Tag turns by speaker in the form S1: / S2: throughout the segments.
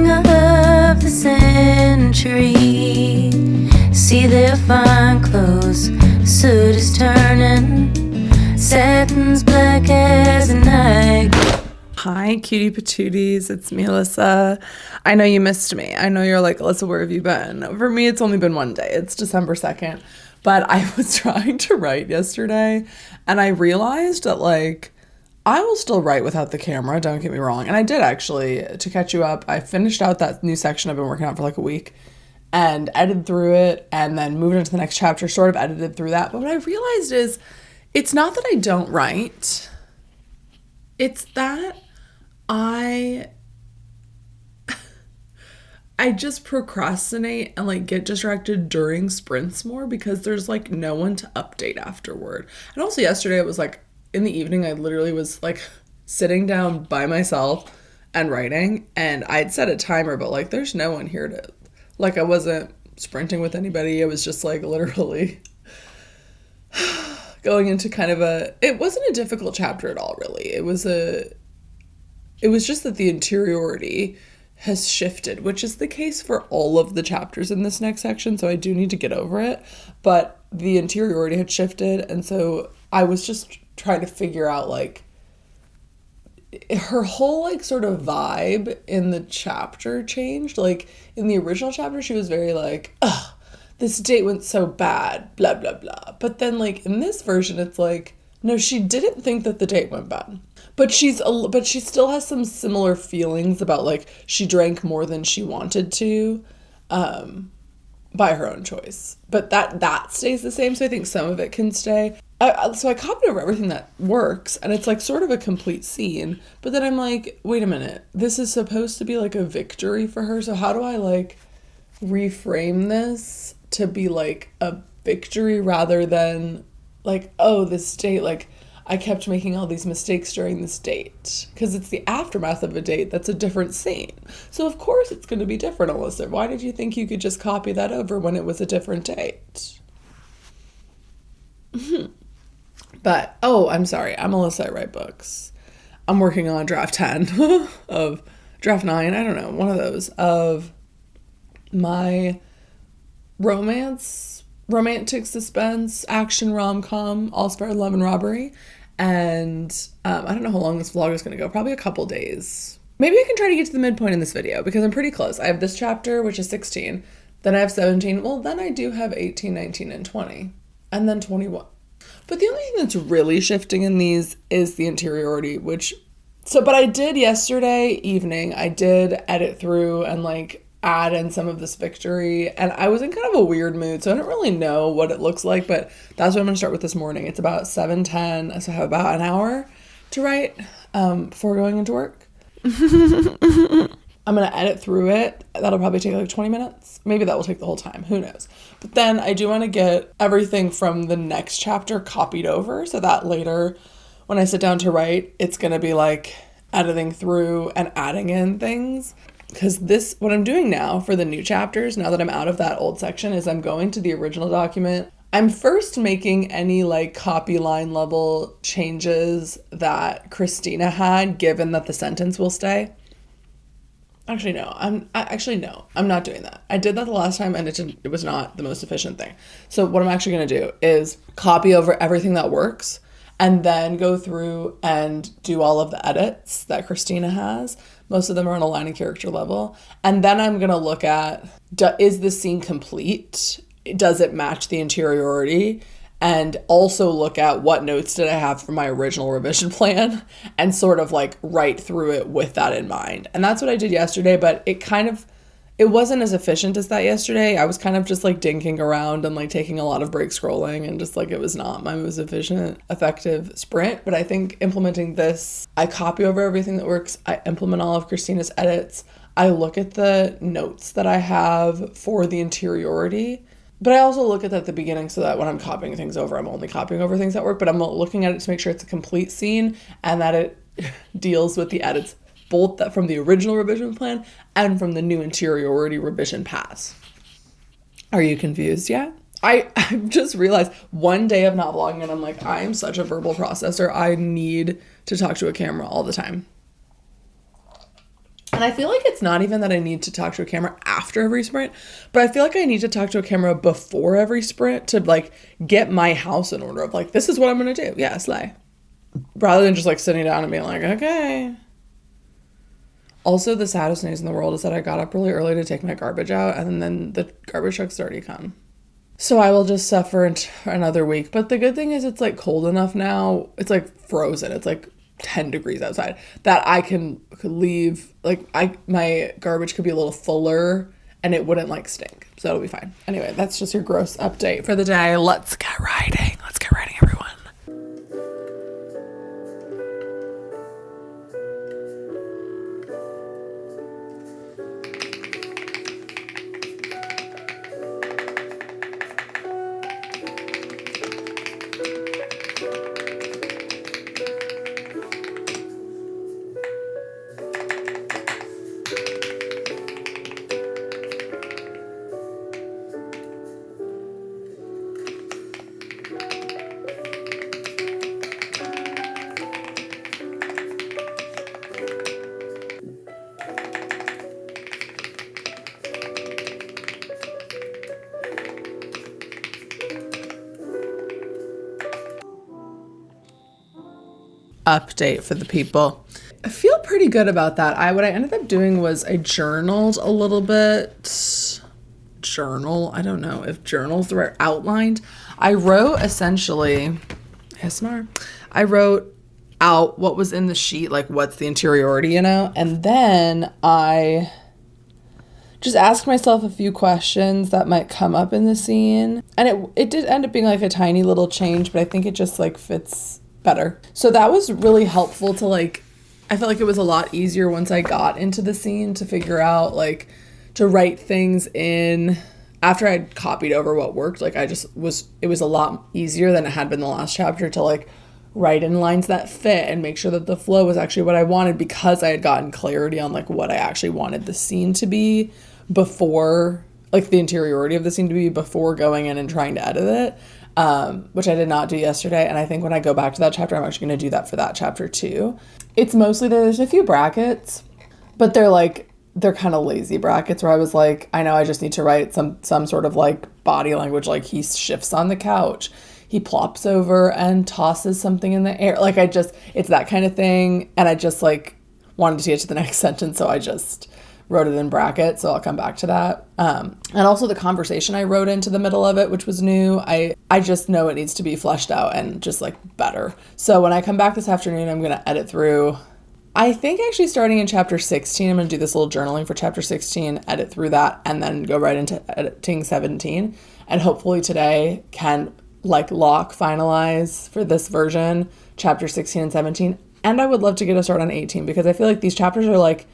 S1: Beginning of the century. See their fine clothes, soot is turning, satin's black as a night.
S2: Hi, cutie patooties. It's me, Alyssa. I know you missed me. I know you're like, Alyssa, where have you been? For me, it's only been one day. It's December 2nd. But I was trying to write yesterday, and I realized that, like, I will still write without the camera, don't get me wrong. And I did, actually, to catch you up. I finished out that new section I've been working on for like a week and edited through it and then moved into the next chapter, sort of edited through that. But what I realized is it's not that I don't write. It's that I just procrastinate and like get distracted during sprints more because there's like no one to update afterward. And also yesterday it was like in the evening I literally was like sitting down by myself and writing, and I'd set a timer, but like there's no one here to, like, I wasn't sprinting with anybody. I was just like literally going into kind of it wasn't a difficult chapter at all, really. It was just that the interiority has shifted, which is the case for all of the chapters in this next section, so I do need to get over it. But the interiority had shifted, and so I was just trying to figure out, like, her whole, like, sort of vibe in the chapter changed. Like, in the original chapter, she was very, like, ugh, this date went so bad, blah, blah, blah. But then, like, in this version, it's like, no, she didn't think that the date went bad. But she still has some similar feelings about, like, she drank more than she wanted to by her own choice. But that stays the same, so I think some of it can stay. So I copied over everything that works, and it's, like, sort of a complete scene. But then I'm like, wait a minute. This is supposed to be, like, a victory for her, so how do I, like, reframe this to be, like, a victory rather than, like, oh, this date, like, I kept making all these mistakes during this date, because it's the aftermath of a date that's a different scene. So of course it's going to be different, Alyssa. Why did you think you could just copy that over when it was a different date? But, oh, I'm sorry. I'm Alyssa. I write books. I'm working on draft 10 of draft 9. I don't know. One of those of my romantic suspense, action rom-com, all-star love and robbery. And I don't know how long this vlog is going to go. Probably a couple days. Maybe I can try to get to the midpoint in this video because I'm pretty close. I have this chapter, which is 16. Then I have 17. Well, then I do have 18, 19, and 20. And then 21. But the only thing that's really shifting in these is the interiority, but I did yesterday evening, I did edit through and, like, add in some of this victory, and I was in kind of a weird mood, so I don't really know what it looks like, but that's what I'm going to start with this morning. It's about 7:10, so I have about an hour to write before going into work. I'm going to edit through it. That'll probably take like 20 minutes. Maybe that will take the whole time. Who knows? But then I do want to get everything from the next chapter copied over so that later when I sit down to write, it's going to be like editing through and adding in things. Because what I'm doing now for the new chapters, now that I'm out of that old section, is I'm going to the original document. I'm first making any, like, copy line level changes that Christina had, given that the sentence will stay. Actually, no. I'm not doing that. I did that the last time, and it was not the most efficient thing. So what I'm actually going to do is copy over everything that works, and then go through and do all of the edits that Christina has. Most of them are on a line and character level. And then I'm going to look at, is this scene complete? Does it match the interiority? And also look at what notes did I have from my original revision plan and sort of like write through it with that in mind. And that's what I did yesterday, but it wasn't as efficient as that yesterday. I was kind of just like dinking around and like taking a lot of break scrolling, and just like it was not my most efficient, effective sprint. But I think implementing this, I copy over everything that works. I implement all of Christina's edits. I look at the notes that I have for the interiority. But I also look at that at the beginning so that when I'm copying things over, I'm only copying over things that work. But I'm looking at it to make sure it's a complete scene and that it deals with the edits both that from the original revision plan and from the new interiority revision pass. Are you confused yet? I just realized one day of not vlogging and I'm like, I am such a verbal processor. I need to talk to a camera all the time. And And I feel like it's not even that I need to talk to a camera after every sprint, but I feel like I need to talk to a camera before every sprint to like get my house in order of like, this is what I'm going to do. Yeah, slay. Rather than just like sitting down and being like, okay. Also, the saddest news in the world is that I got up really early to take my garbage out, and then the garbage truck's already come. So I will just suffer another week. But the good thing is it's like cold enough now. It's like frozen. It's like 10 degrees outside that I could leave. Like my garbage could be a little fuller and it wouldn't like stink. So it'll be fine. Anyway, that's just your gross update for the day. Let's get writing. Let's get writing, everyone. Update for the people. I feel pretty good about that. What I ended up doing was I journaled a little bit. I don't know if journals were outlined. I wrote essentially, ASMR, I wrote out what was in the sheet, like what's the interiority, and then I just asked myself a few questions that might come up in the scene. And it did end up being like a tiny little change, but I think it just like fits better. So that was really helpful to like, I felt like it was a lot easier once I got into the scene to figure out like to write things in after I'd copied over what worked. Like it was a lot easier than it had been the last chapter to like write in lines that fit and make sure that the flow was actually what I wanted, because I had gotten clarity on like what I actually wanted the scene to be before, like the interiority of the scene to be before going in and trying to edit it. Which I did not do yesterday. And I think when I go back to that chapter, I'm actually going to do that for that chapter too. It's mostly, there's a few brackets, but they're kind of lazy brackets where I was like, I know I just need to write some sort of like body language. Like he shifts on the couch, he plops over and tosses something in the air. Like it's that kind of thing. And I just like wanted to get to the next sentence. So I just wrote it in brackets, so I'll come back to that. And also the conversation I wrote into the middle of it, which was new. I just know it needs to be fleshed out and just like better. So when I come back this afternoon, I'm going to edit through, I think actually starting in chapter 16, I'm going to do this little journaling for chapter 16, edit through that, and then go right into editing 17. And hopefully today can like finalize for this version, chapter 16 and 17. And I would love to get a start on 18, because I feel like these chapters are like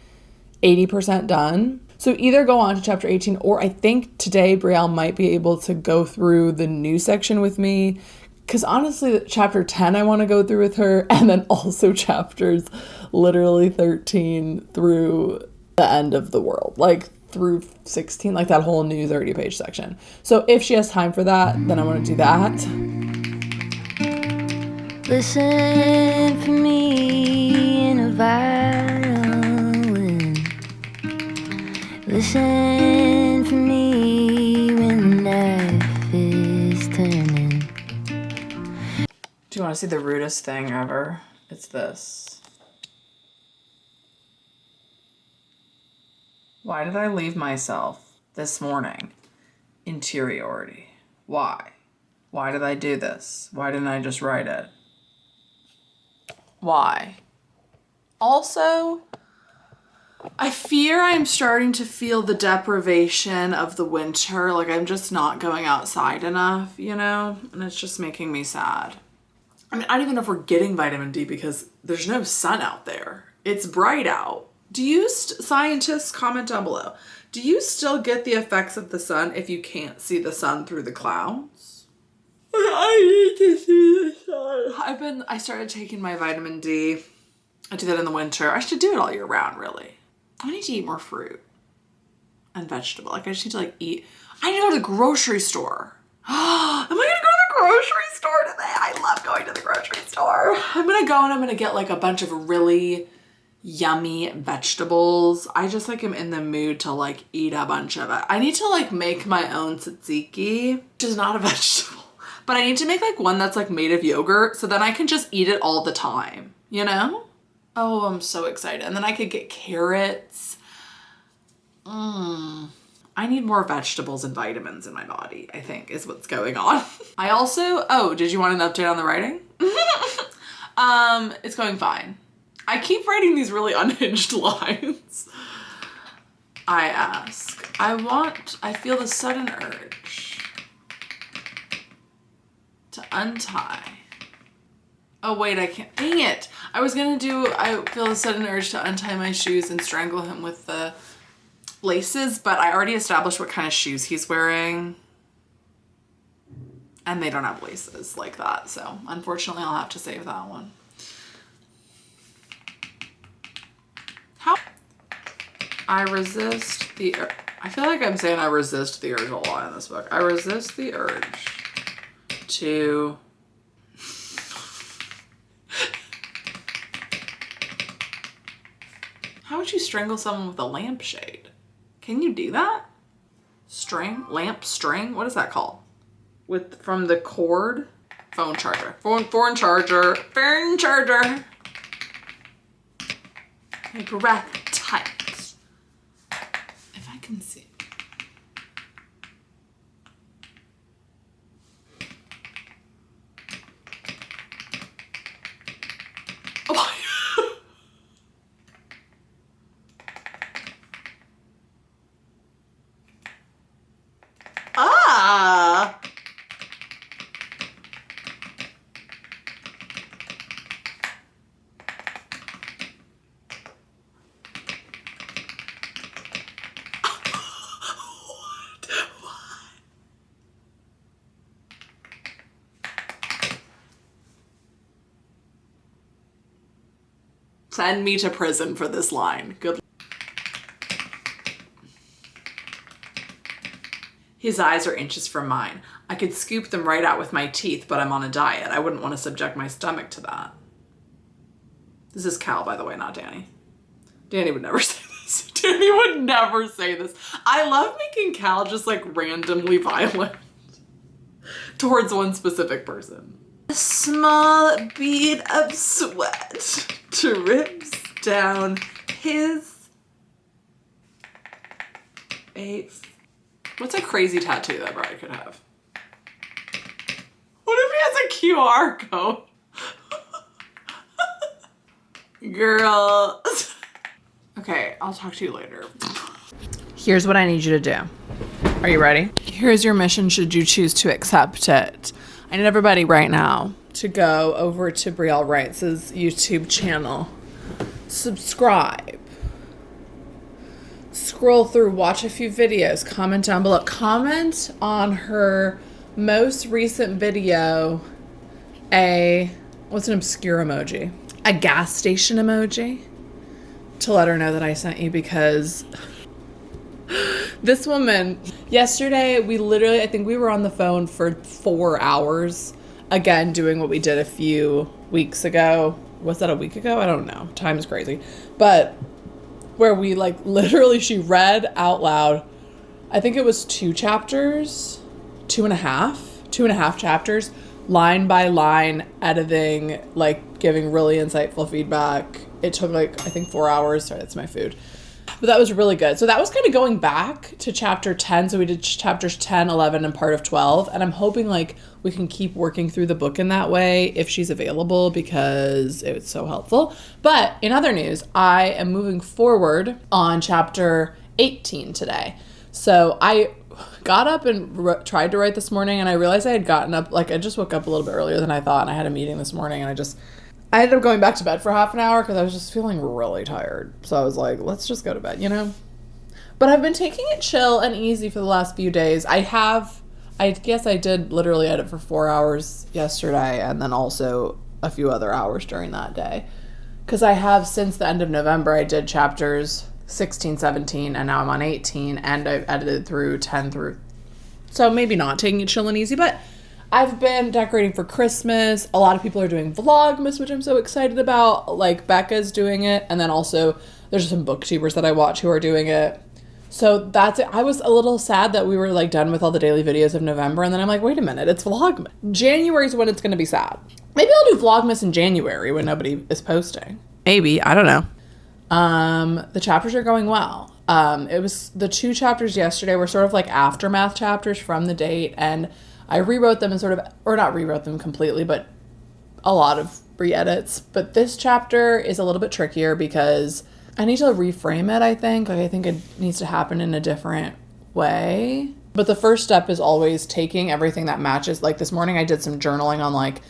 S2: 80% done. So either go on to chapter 18, or I think today Brielle might be able to go through the new section with me, because honestly chapter 10 I want to go through with her, and then also chapters literally 13 through the end of the world, like through 16, like that whole new 30-page section. So if she has time for that, then I want to do that.
S1: Listen for me in a violin. Listen for me when life is turning.
S2: Do you want to see the rudest thing ever? It's this. Why did I leave myself this morning? Interiority. Why? Why did I do this? Why didn't I just write it? Why? Also, I fear I'm starting to feel the deprivation of the winter. Like I'm just not going outside enough, and it's just making me sad. I mean, I don't even know if we're getting vitamin D because there's no sun out there. It's bright out. Do you, scientists, comment down below. Do you still get the effects of the sun if you can't see the sun through the clouds? I need to see the sun. I started taking my vitamin D. I do that in the winter. I should do it all year round, really. I need to eat more fruit and vegetable. Like I just need to eat. I need to go to the grocery store. Am I gonna go to the grocery store today? I love going to the grocery store. I'm gonna go and I'm gonna get like a bunch of really yummy vegetables. I just like am in the mood to like eat a bunch of it. I need to like make my own tzatziki, which is not a vegetable, but I need to make like one that's like made of yogurt so then I can just eat it all the time, you know? Oh, I'm so excited. And then I could get carrots. I need more vegetables and vitamins in my body, I think, is what's going on. I also, oh, did you want an update on the writing? It's going fine. I keep writing these really unhinged lines. I ask, I feel the sudden urge to untie. Oh wait, I can't, dang it. I was gonna do, I feel the sudden urge to untie my shoes and strangle him with the laces, but I already established what kind of shoes he's wearing. And they don't have laces like that, so unfortunately I'll have to save that one. How? I resist the, I feel like I'm saying I resist the urge a lot in this book. I resist the urge to how would you strangle someone with a lampshade? Can you do that? String? Lamp string? What is that called? With, from the cord? Phone charger. Phone charger. Phone charger. My breath tight. If I can see. Oh. Ah! Send me to prison for this line. Good. His eyes are inches from mine. I could scoop them right out with my teeth, but I'm on a diet. I wouldn't want to subject my stomach to that. This is Cal, by the way, not Danny. Danny would never say this. Danny would never say this. I love making Cal just like randomly violent towards one specific person. A small bead of sweat drips down his face. What's a crazy tattoo that Brian could have? What if he has a QR code? Girl. Okay, I'll talk to you later. Here's what I need you to do. Are you ready? Here's your mission should you choose to accept it. I need everybody right now to go over to Brielle Writes' YouTube channel. Subscribe. Scroll through, watch a few videos, comment down below. Comment on her most recent video, what's an obscure emoji? A gas station emoji to let her know that I sent you, because this woman, yesterday, I think we were on the phone for 4 hours, again, doing what we did a few weeks ago. Was that a week ago? I don't know. Time is crazy. But where we like literally, she read out loud, I think it was 2 chapters, 2.5 chapters, line by line, editing, like giving really insightful feedback. It took like, I think 4 hours. Sorry, that's my food. But that was really good. So that was kind of going back to chapter 10. So we did chapters 10, 11, and part of 12. And I'm hoping like we can keep working through the book in that way if she's available, because it was so helpful. But in other news, I am moving forward on chapter 18 today. So I got up and tried to write this morning, and I realized I had gotten up, like I just woke up a little bit earlier than I thought, and I had a meeting this morning, and I ended up going back to bed for half an hour because I was just feeling really tired. So I was like, let's just go to bed, you know? But I've been taking it chill and easy for the last few days. I guess I did literally edit for 4 hours yesterday, and then also a few other hours during that day. Because I have, since the end of November, I did chapters 16, 17, and now I'm on 18, and I've edited through 10 through. So maybe not taking it chill and easy, but I've been decorating for Christmas. A lot of people are doing Vlogmas, which I'm so excited about. Like Becca's doing it. And then also there's some booktubers that I watch who are doing it. So that's it. I was a little sad that we were like done with all the daily videos of November. And then I'm like, wait a minute, it's Vlogmas. January's when it's going to be sad. Maybe I'll do Vlogmas in January when nobody is posting. Maybe. I don't know. The chapters are going well. It was the 2 chapters yesterday were sort of like aftermath chapters from the date. And I rewrote them and sort of, or not rewrote them completely, but a lot of re-edits. But this chapter is a little bit trickier because I need to reframe it, I think. Like, I think it needs to happen in a different way. But the first step is always taking everything that matches. Like this morning I did some journaling on like,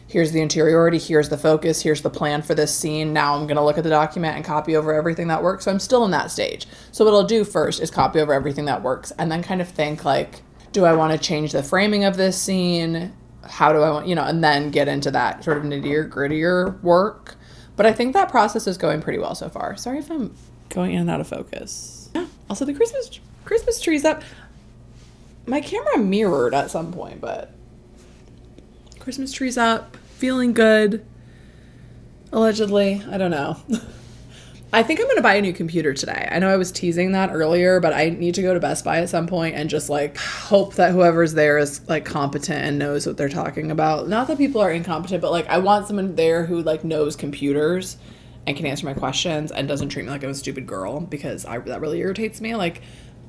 S2: here's the interiority, here's the focus, here's the plan for this scene. Now I'm going to look at the document and copy over everything that works. So I'm still in that stage. So what I'll do first is copy over everything that works and then kind of think like, do I want to change the framing of this scene? How do I want, and then get into that sort of nittier grittier work. But I think that process is going pretty well so far. Sorry if I'm going in and out of focus. Yeah. Also the Christmas tree's up. My camera mirrored at some point, but Christmas tree's up, feeling good. Allegedly, I don't know. I think I'm going to buy a new computer today. I know I was teasing that earlier, but I need to go to Best Buy at some point and just like hope that whoever's there is like competent and knows what they're talking about. Not that people are incompetent, but like I want someone there who like knows computers and can answer my questions and doesn't treat me like I'm a stupid girl, because that really irritates me. Like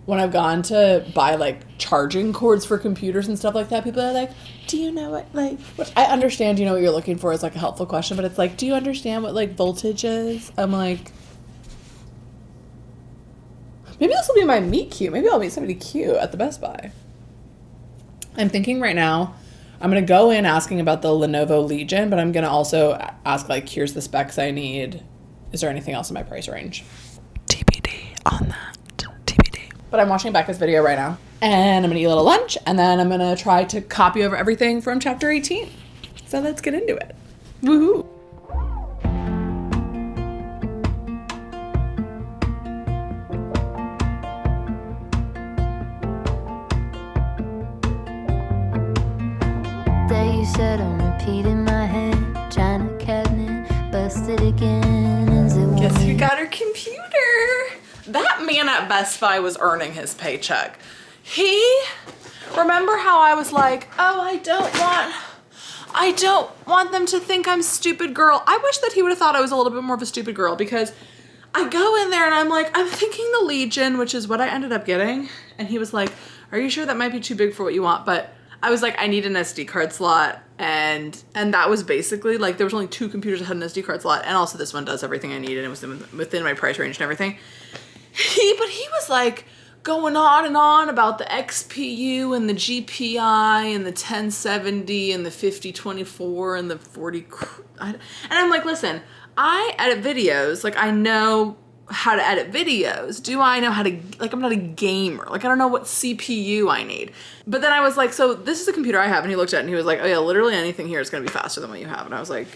S2: when I've gone to buy like charging cords for computers and stuff like that, people are like, do you know what, like, which I understand, what you're looking for is like a helpful question, but it's like, do you understand what like voltage is? I'm like, maybe this will be my meet cute. Maybe I'll meet somebody cute at the Best Buy. I'm thinking right now, I'm going to go in asking about the Lenovo Legion, but I'm going to also ask like, here's the specs I need. Is there anything else in my price range? TBD on that. TBD. But I'm watching Becca's video right now and I'm going to eat a little lunch and then I'm going to try to copy over everything from chapter 18. So let's get into it. Woohoo.
S1: You said on repeat in my head, China cabinet, busted again. Is it
S2: Guess
S1: one?
S2: who got her computer? That man at Best Buy was earning his paycheck. Remember how I was like, oh, I don't want them to think I'm stupid girl. I wish that he would have thought I was a little bit more of a stupid girl, because I go in there and I'm like, I'm thinking the Legion, which is what I ended up getting. And he was like, are you sure that might be too big for what you want? But I was like, I need an SD card slot, and that was basically like, there was only 2 computers that had an SD card slot, and also this one does everything I need, and it was within my price range and everything. But he was like going on and on about the XPU and the GPI and the 1070 and the 5024 and the 40, and I'm like, listen, I edit videos, like I know how to edit videos. Do I know how to, like, I'm not a gamer. Like, I don't know what CPU I need. But then I was like, so this is a computer I have. And he looked at it and he was like, oh yeah, literally anything here is going to be faster than what you have. And I was like,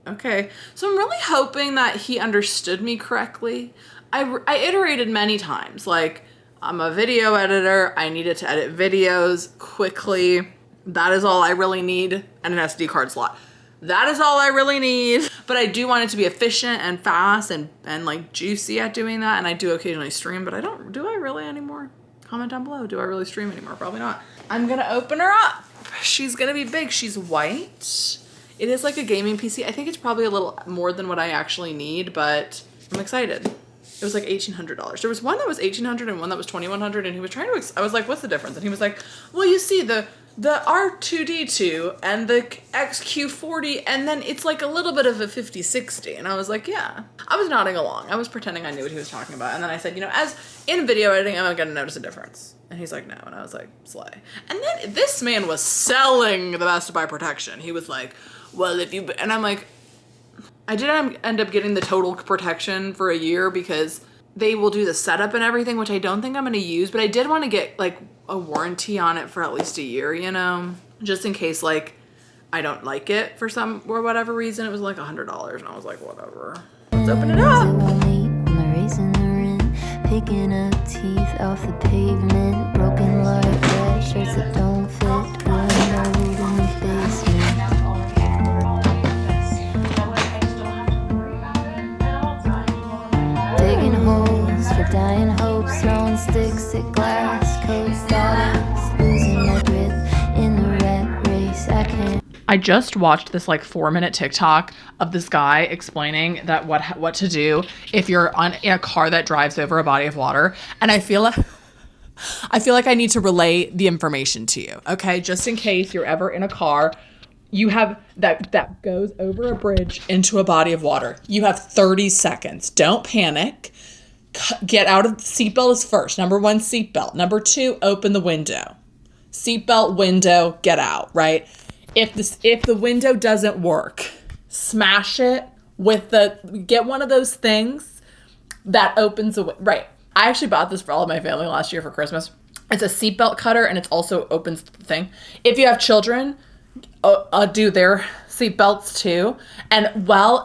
S2: okay. So I'm really hoping that he understood me correctly. I iterated many times. Like, I'm a video editor. I needed to edit videos quickly. That is all I really need. And an SD card slot. That is all I really need. But I do want it to be efficient and fast and like juicy at doing that. And I do occasionally stream, but do I really anymore? Comment down below. Do I really stream anymore? Probably not. I'm gonna open her up. She's gonna be big. She's white. It is like a gaming PC. I think it's probably a little more than what I actually need, but I'm excited. It was like $1,800. There was one that was $1,800 and one that was $2,100, and he was trying to, I was like, what's the difference? And he was like, well, you see the R2D2 and the XQ40, and then it's like a little bit of a 5060. And I was like, yeah. I was nodding along. I was pretending I knew what he was talking about. And then I said, as in video editing, I'm gonna notice a difference. And he's like, no. And I was like, slay. And then this man was selling the Best Buy protection. He was like, well, and I'm like, I did end up getting the total protection for a year because they will do the setup and everything, which I don't think I'm going to use, but I did want to get like a warranty on it for at least a year, just in case like I don't like it for some or whatever reason. It was like $100 and I was like, whatever. Let's open it up.
S1: Picking up teeth off the pavement, broken light red shirts that don't fit,
S2: I just watched this like 4-minute TikTok of this guy explaining that what to do if you're in a car that drives over a body of water. And I feel like I need to relay the information to you. Okay. Just in case you're ever in a car, you have that goes over a bridge into a body of water. You have 30 seconds. Don't panic. Get out of seatbelt is first. Number 1, seatbelt. Number 2, open the window. Seatbelt, window, get out, right? If the window doesn't work, smash it with get one of those things that opens the right. I actually bought this for all of my family last year for Christmas. It's a seatbelt cutter and it also opens the thing. If you have children, do their seatbelts too. And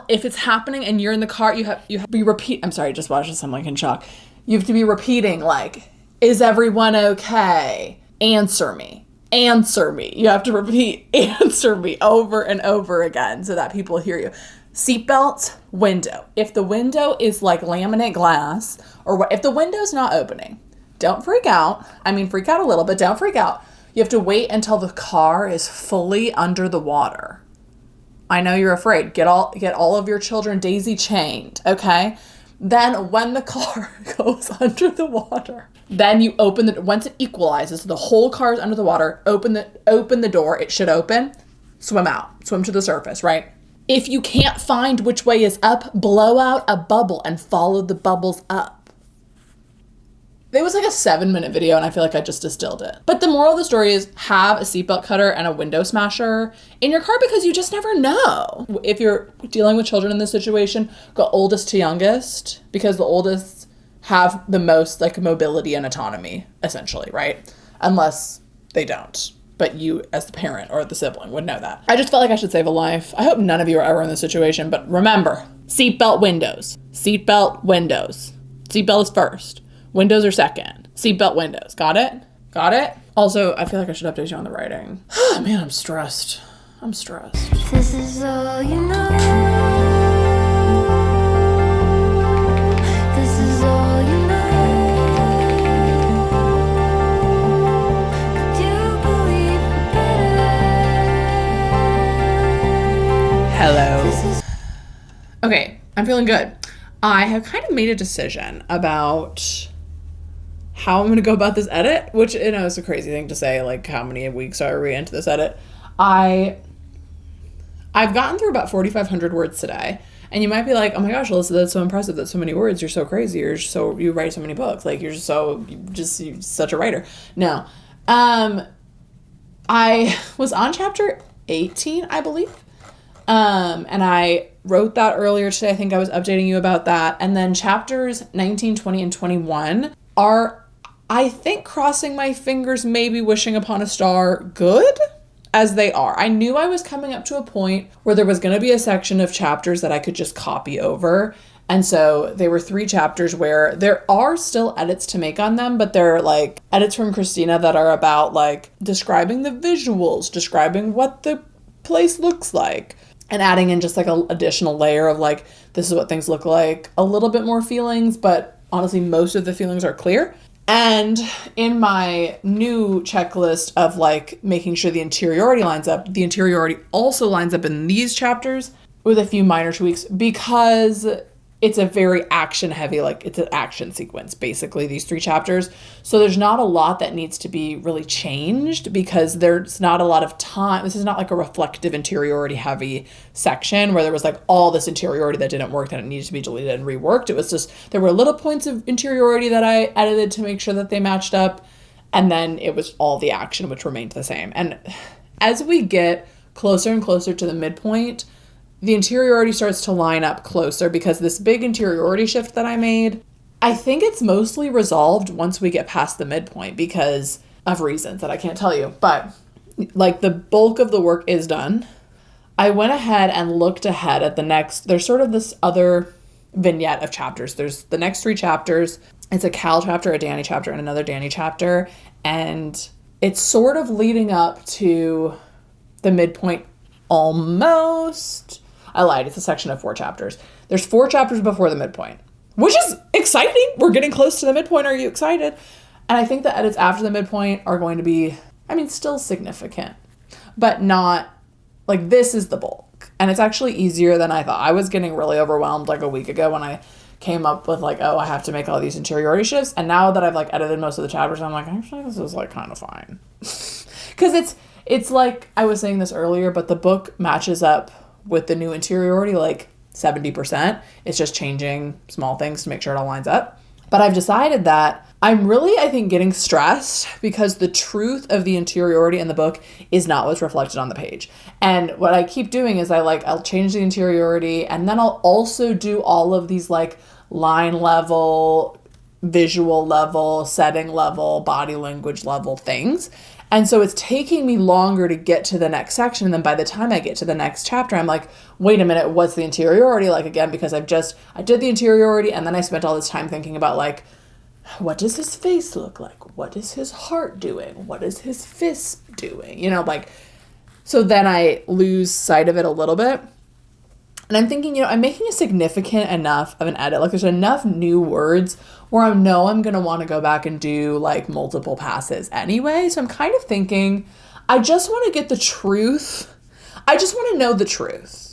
S2: if it's happening and you're in the car, you have to be repeat. I'm sorry, I just watched this. I'm like in shock. You have to be repeating like, is everyone okay? Answer me. Answer me. You have to repeat, answer me over and over again so that people hear you. Seatbelt, window. If the window is like laminate glass if the window's not opening, don't freak out. I mean, freak out a little, but don't freak out. You have to wait until the car is fully under the water. I know you're afraid. Get all of your children daisy chained, okay? Then when the car goes under the water, then you open once it equalizes, so the whole car is under the water, open the door, it should open, swim out, swim to the surface, right? If you can't find which way is up, blow out a bubble and follow the bubbles up. It was like a 7-minute video and I feel like I just distilled it. But the moral of the story is have a seatbelt cutter and a window smasher in your car because you just never know. If you're dealing with children in this situation, go oldest to youngest because the oldest have the most like mobility and autonomy essentially, right? Unless they don't. But you as the parent or the sibling would know that. I just felt like I should save a life. I hope none of you are ever in this situation, but remember, seatbelt windows. Seatbelt windows. Seatbelt is first. Windows are second. Seatbelt windows. Got it? Got it? Also, I feel like I should update you on the writing. Man, I'm stressed.
S1: This is all you know. This is all you know. Do you believe for better?
S2: Hello. Okay, I'm feeling good. I have kind of made a decision about how I'm going to go about this edit, which, you know, is a crazy thing to say, like, how many weeks are we into this edit? I've gotten through about 4,500 words today, and you might be like, oh my gosh, Alyssa, that's so impressive, that's so many words, you're so crazy, you write so many books, like, you're such a writer. No. I was on chapter 18, I believe, and I wrote that earlier today. I think I was updating you about that, and then chapters 19, 20, and 21 are, I think, crossing my fingers, maybe wishing upon a star, good as they are. I knew I was coming up to a point where there was going to be a section of chapters that I could just copy over. And so they were 3 chapters where there are still edits to make on them, but they're like edits from Christina that are about like describing the visuals, describing what the place looks like, and adding in just like an additional layer of like, this is what things look like, a little bit more feelings, but honestly, most of the feelings are clear. And in my new checklist of like making sure the interiority lines up, the interiority also lines up in these chapters with a few minor tweaks because it's a very action heavy, like it's an action sequence, basically, these 3 chapters. So there's not a lot that needs to be really changed because there's not a lot of time. This is not like a reflective interiority heavy section where there was like all this interiority that didn't work and it needed to be deleted and reworked. It was just, there were little points of interiority that I edited to make sure that they matched up. And then it was all the action, which remained the same. And as we get closer and closer to the midpoint, the interiority starts to line up closer because this big interiority shift that I made, I think it's mostly resolved once we get past the midpoint because of reasons that I can't tell you. But like the bulk of the work is done. I went ahead and looked ahead at the next, there's sort of this other vignette of chapters. There's the next 3 chapters. It's a Cal chapter, a Danny chapter, and another Danny chapter. And it's sort of leading up to the midpoint almost. I lied. It's a section of 4 chapters. There's 4 chapters before the midpoint, which is exciting. We're getting close to the midpoint. Are you excited? And I think the edits after the midpoint are going to be, I mean, still significant, but not like, this is the bulk. And it's actually easier than I thought. I was getting really overwhelmed like a week ago when I came up with like, oh, I have to make all these interiority shifts. And now that I've like edited most of the chapters, I'm like, actually, this is like kind of fine. Because it's like, I was saying this earlier, but the book matches up with the new interiority like 70%. It's just changing small things to make sure it all lines up. But I've decided that I'm really, I think, getting stressed because the truth of the interiority in the book is not what's reflected on the page. And what I keep doing is I'll change the interiority, and then I'll also do all of these like line level, visual level, setting level, body language level things. And so it's taking me longer to get to the next section. And then by the time I get to the next chapter, I'm like, wait a minute, what's the interiority like again? Because I did the interiority, and then I spent all this time thinking about like, what does his face look like? What is his heart doing? What is his fist doing? You know, like, so then I lose sight of it a little bit. And I'm thinking, you know, I'm making a significant enough of an edit. Like, there's enough new words where I know I'm going to want to go back and do like multiple passes anyway. So I'm kind of thinking, I just want to get the truth. I just want to know the truth.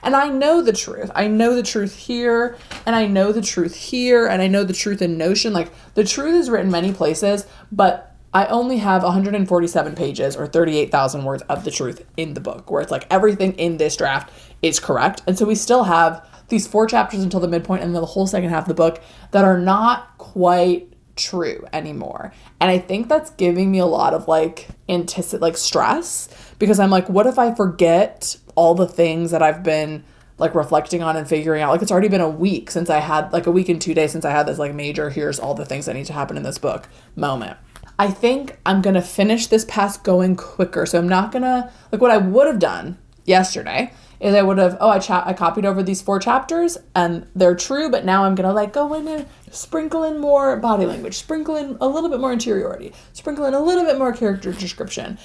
S2: And I know the truth. I know the truth here, and I know the truth here, and I know the truth in Notion. Like, the truth is written many places, but I only have 147 pages or 38,000 words of the truth in the book, where it's like everything in this draft is correct. And so we still have these 4 chapters until the midpoint and then the whole second half of the book that are not quite true anymore. And I think that's giving me a lot of like stress, because I'm like, what if I forget all the things that I've been like reflecting on and figuring out? Like, it's already been a week since I had like a week and 2 days since I had this like major, here's all the things that need to happen in this book moment. I think I'm going to finish this pass going quicker. So I'm not going to, like, what I would have done yesterday is I would have, I copied over these 4 chapters and they're true, but now I'm going to like go in and sprinkle in more body language, sprinkle in a little bit more interiority, sprinkle in a little bit more character description.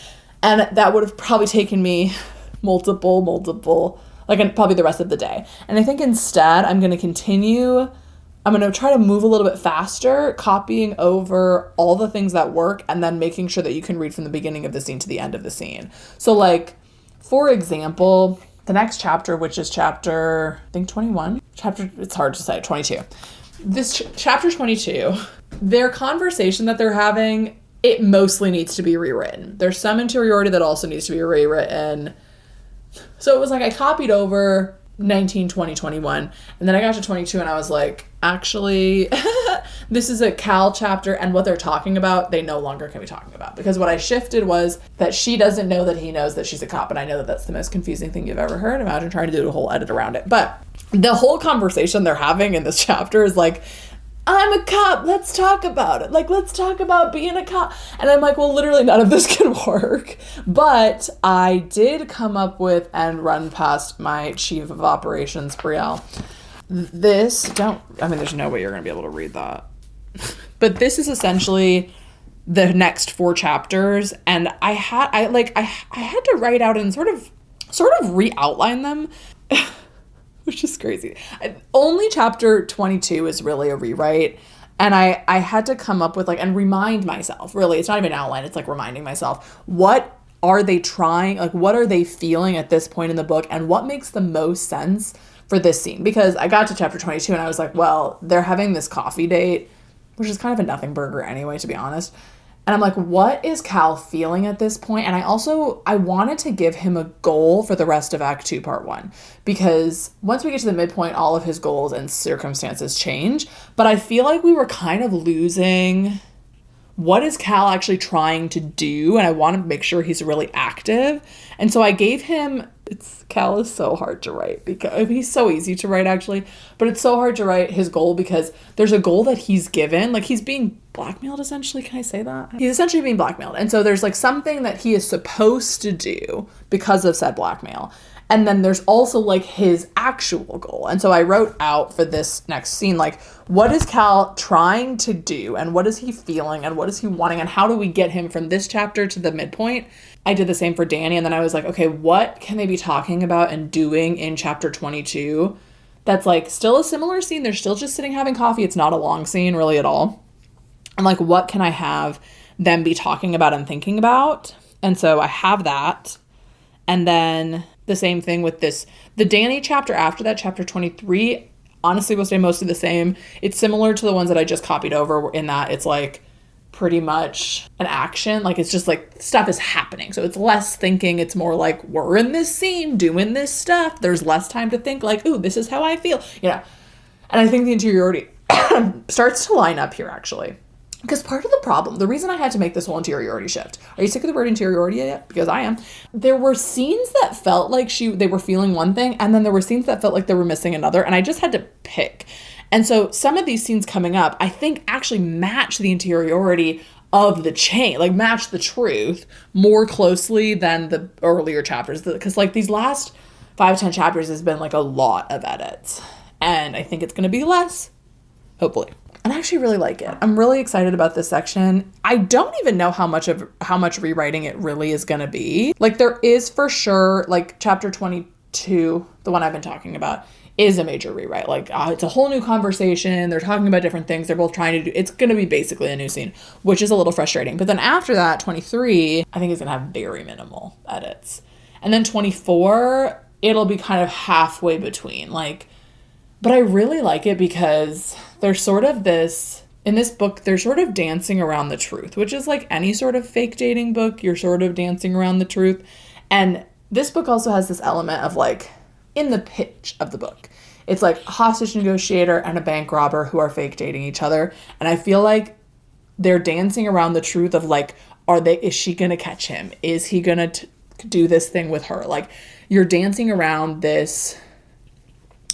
S2: And that would have probably taken me multiple, like probably the rest of the day. And I think instead I'm going to try to move a little bit faster, copying over all the things that work and then making sure that you can read from the beginning of the scene to the end of the scene. So like, for example, the next chapter, which is chapter, I think 21, it's hard to say, 22. This chapter 22, their conversation that they're having, it mostly needs to be rewritten. There's some interiority that also needs to be rewritten. So it was like I copied over 19, 20, 21, and then I got to 22 and I was like, actually, this is a Cal chapter, and what they're talking about, they no longer can be talking about. Because what I shifted was that she doesn't know that he knows that she's a cop, and I know that that's the most confusing thing you've ever heard. Imagine trying to do a whole edit around it. But the whole conversation they're having in this chapter is like, I'm a cop, let's talk about it. Like, let's talk about being a cop. And I'm like, well, literally none of this can work. But I did come up with and run past my chief of operations, Brielle. There's no way you're going to be able to read that. But this is essentially the next 4 chapters. And I had to write out and sort of re-outline them. Which is crazy. Only chapter 22 is really a rewrite. And I had to come up with and remind myself, really, it's not even an outline, it's like reminding myself, what are they trying, what are they feeling at this point in the book, and what makes the most sense for this scene? Because I got to chapter 22 and I was like, well, they're having this coffee date, which is kind of a nothing burger anyway, to be honest. And I'm like, what is Cal feeling at this point? And I wanted to give him a goal for the rest of Act 2, Part 1. Because once we get to the midpoint, all of his goals and circumstances change. But I feel like we were kind of losing what is Cal actually trying to do? And I want to make sure he's really active. And so I gave him, Cal is so hard to write because he's so easy to write actually, but it's so hard to write his goal because there's a goal that he's given, like he's being blackmailed essentially. Can I say that? He's essentially being blackmailed. And so there's something that he is supposed to do because of said blackmail. And then there's also his actual goal. And so I wrote out for this next scene, what is Cal trying to do and what is he feeling and what is he wanting and how do we get him from this chapter to the midpoint? I did the same for Danny. And then I was like, okay, what can they be talking about and doing in chapter 22? That's still a similar scene. They're still just sitting having coffee. It's not a long scene really at all. And what can I have them be talking about and thinking about? And so I have that. And then the same thing with this. The Danny chapter after that, chapter 23, honestly will stay mostly the same. It's similar to the ones that I just copied over in that it's like pretty much an action. Like it's just like stuff is happening. So it's less thinking. It's more like we're in this scene doing this stuff. There's less time to think like, ooh, this is how I feel. You know, and I think the interiority starts to line up here actually. Because part of the problem, the reason I had to make this whole interiority shift, are you sick of the word interiority yet? Because I am. There were scenes that felt like they were feeling one thing, and then there were scenes that felt like they were missing another, and I just had to pick. And so some of these scenes coming up, I think actually match the interiority of the chain, like match the truth more closely than the earlier chapters. Because like these last 5-10 chapters has been like a lot of edits. And I think it's going to be less, hopefully. And I actually really like it. I'm really excited about this section. I don't even know how much rewriting it really is going to be. Like there is for sure, like chapter 22, the one I've been talking about, is a major rewrite. Like it's a whole new conversation. They're talking about different things. They're both trying to do, it's going to be basically a new scene, which is a little frustrating. But then after that, 23, I think is going to have very minimal edits. And then 24, it'll be kind of halfway between. Like, but I really like it because there's sort of this, in this book, they're sort of dancing around the truth, which is like any sort of fake dating book, you're sort of dancing around the truth. And this book also has this element of like, in the pitch of the book, it's like a hostage negotiator and a bank robber who are fake dating each other. And I feel like they're dancing around the truth of like, is she going to catch him? Is he going to do this thing with her? Like you're dancing around this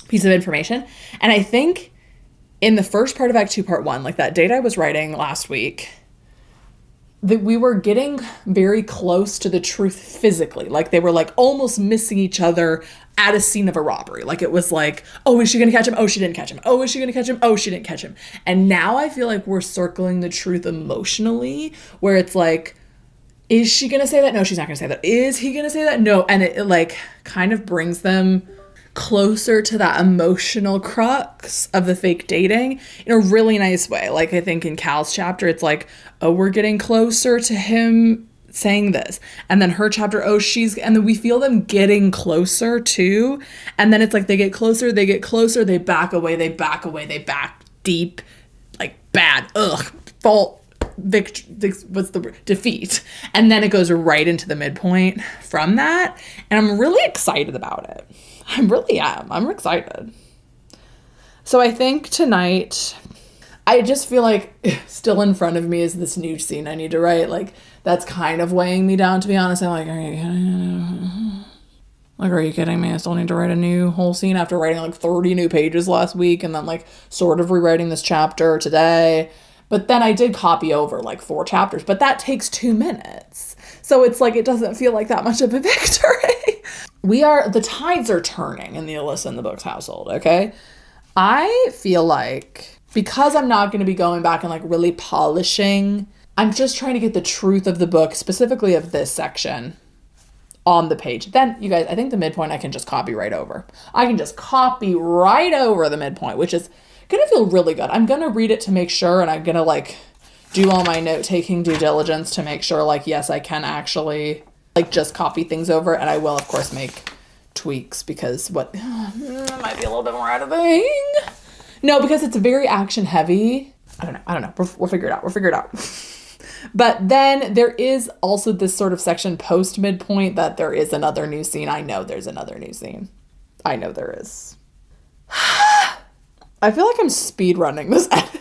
S2: piece of information. And I think in the first part of Act 2, Part 1, like that date I was writing last week, that we were getting very close to the truth physically. Like they were like almost missing each other at a scene of a robbery. Like it was like, oh, is she going to catch him? Oh, she didn't catch him. Oh, is she going to catch him? Oh, she didn't catch him. And now I feel like we're circling the truth emotionally, where it's like, is she going to say that? No, she's not going to say that. Is he going to say that? No. And it like kind of brings them closer to that emotional crux of the fake dating in a really nice way. Like I think in Cal's chapter, it's like, oh, we're getting closer to him saying this. And then her chapter, oh, and then we feel them getting closer too. And then it's like they get closer, they back away, they back deep, like bad, fault, what's the word? Defeat. And then it goes right into the midpoint from that. And I'm really excited about it. I really am. I'm excited. So I think tonight, I just feel like still in front of me is this new scene I need to write. Like that's kind of weighing me down, to be honest. I'm like, are you kidding me? I still need to write a new whole scene after writing like 30 new pages last week and then like sort of rewriting this chapter today. But then I did copy over like 4 chapters, but that takes 2 minutes. So it's like, it doesn't feel like that much of a victory. The tides are turning in the Alyssa in the Books household, okay? I feel like because I'm not going to be going back and like really polishing, I'm just trying to get the truth of the book, specifically of this section, on the page. Then, you guys, I think the midpoint I can just copy right over. I can just copy right over the midpoint, which is going to feel really good. I'm going to read it to make sure, and I'm going to like do all my note-taking due diligence to make sure like, yes, I can actually like just copy things over, and I will of course make tweaks because might be a little bit more editing. No, because it's very action heavy. I don't know. We'll figure it out. But then there is also this sort of section post midpoint that there is another new scene. I know there's another new scene. I know there is. I feel like I'm speed running this edit.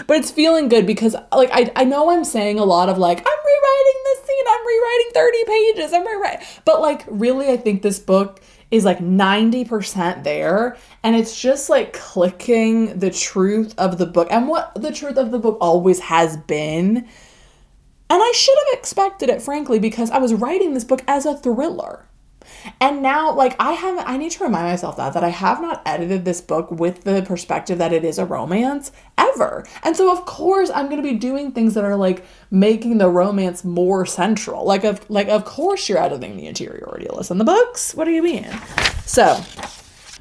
S2: But it's feeling good because like I know I'm saying a lot of like, I'm rewriting this scene, I'm rewriting 30 pages, I'm rewriting. But like really I think this book is like 90% there, and it's just like clicking the truth of the book and what the truth of the book always has been. And I should have expected it, frankly, because I was writing this book as a thriller. And now, like, I need to remind myself that I have not edited this book with the perspective that it is a romance ever. And so, of course, I'm going to be doing things that are, like, making the romance more central. Of course you're editing the interiority, Alyssa, in the books. What do you mean? So,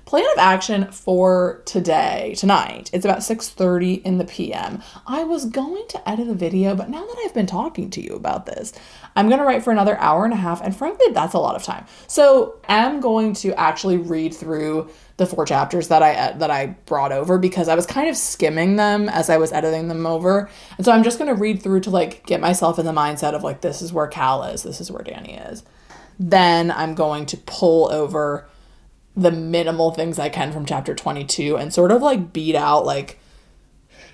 S2: Plan of action for tonight. It's about 6:30 in the PM. I was going to edit a video, but now that I've been talking to you about this, I'm going to write for another hour and a half, and frankly, that's a lot of time. So I'm going to actually read through the 4 chapters that I brought over, because I was kind of skimming them as I was editing them over. And so I'm just going to read through to like get myself in the mindset of like, this is where Cal is, this is where Danny is. Then I'm going to pull over the minimal things I can from chapter 22 and sort of like beat out, like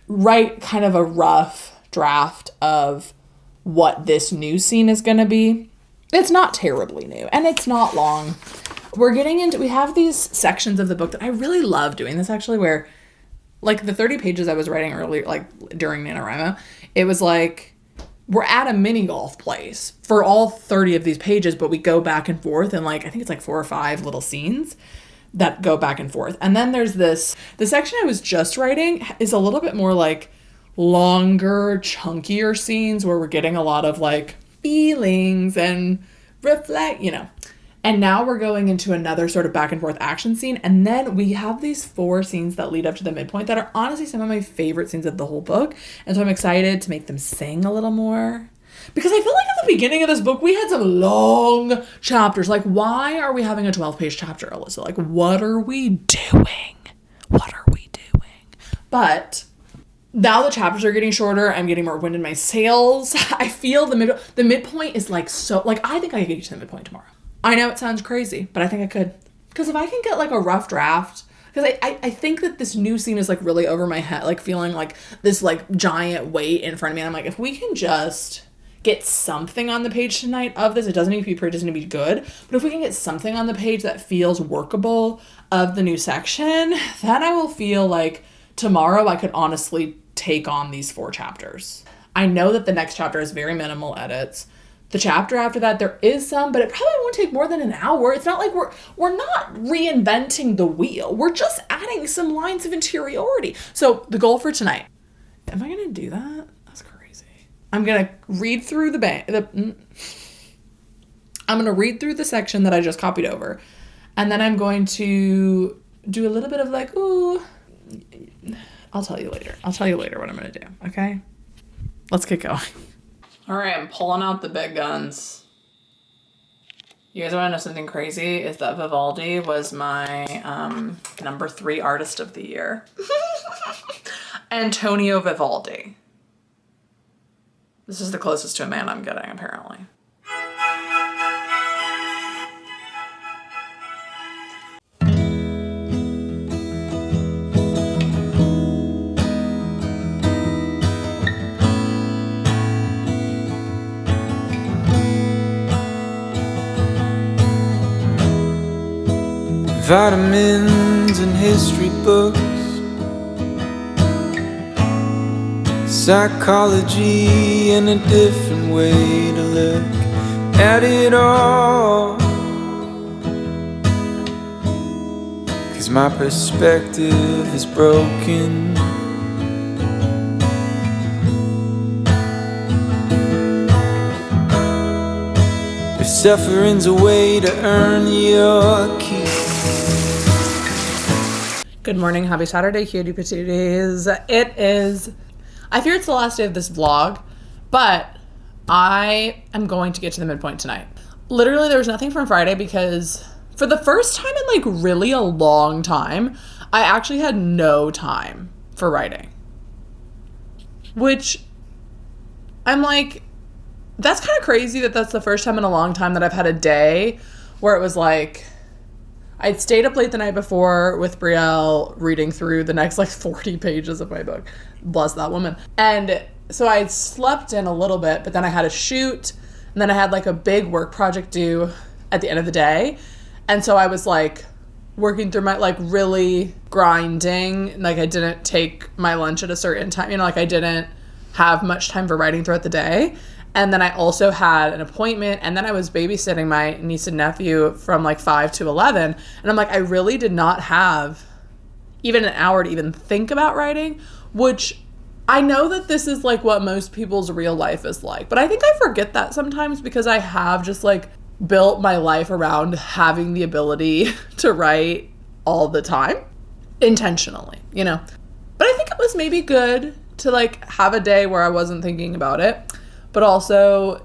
S2: write kind of a rough draft of what this new scene is going to be. It's not terribly new and it's not long. We have these sections of the book that I really love doing this actually, where like the 30 pages I was writing earlier, like during NaNoWriMo, it was like, we're at a mini golf place for all 30 of these pages, but we go back and forth and like, I think it's like 4 or 5 little scenes that go back and forth. And then there's the section I was just writing is a little bit more like longer, chunkier scenes where we're getting a lot of like feelings and reflect, And now we're going into another sort of back and forth action scene. And then we have these 4 scenes that lead up to the midpoint that are honestly some of my favorite scenes of the whole book. And so I'm excited to make them sing a little more. Because I feel like at the beginning of this book, we had some long chapters. Like, why are we having a 12-page chapter, Alyssa? Like, what are we doing? What are we doing? But now the chapters are getting shorter. I'm getting more wind in my sails. I feel the midpoint is like so... Like, I think I could get to the midpoint tomorrow. I know it sounds crazy, but I think I could. Because if I can get like a rough draft, because I think that this new scene is like really over my head, like feeling like this like giant weight in front of me. And I'm like, if we can just get something on the page tonight of this, it doesn't need to be pretty, it doesn't need to be good, but if we can get something on the page that feels workable of the new section, then I will feel like tomorrow I could honestly take on these 4 chapters. I know that the next chapter is very minimal edits. The chapter after that, there is some, but it probably won't take more than an hour. It's not like we're not reinventing the wheel. We're just adding some lines of interiority. So the goal for tonight, am I going to do that? That's crazy. I'm going to read through I'm going to read through the section that I just copied over. And then I'm going to do a little bit of like, ooh, I'll tell you later. I'll tell you later what I'm going to do. Okay. Let's get going. All right, I'm pulling out the big guns. You guys want to know something crazy? Is that Vivaldi was my number 3 artist of the year. Antonio Vivaldi. This is the closest to a man I'm getting, apparently.
S3: Vitamins and history books, psychology and a different way to look at it all. 'Cause my perspective is broken. If suffering's a way to earn your keep.
S2: Good morning, happy Saturday, cutie patooties. It is, I fear it's the last day of this vlog, but I am going to get to the midpoint tonight. Literally, there was nothing from Friday because for the first time in like really a long time, I actually had no time for writing. Which I'm like, that's kind of crazy that that's the first time in a long time that I've had a day where it was like, I'd stayed up late the night before with Brielle reading through the next like 40 pages of my book. Bless that woman. And so I slept in a little bit, but then I had a shoot and then I had like a big work project due at the end of the day. And so I was like working through my like really grinding. Like I didn't take my lunch at a certain time, like I didn't have much time for writing throughout the day. And then I also had an appointment, and then I was babysitting my niece and nephew from like 5 to 11. And I'm like, I really did not have even an hour to even think about writing, which I know that this is like what most people's real life is like. But I think I forget that sometimes because I have just like built my life around having the ability to write all the time intentionally, you know. But I think it was maybe good to like have a day where I wasn't thinking about it. But also,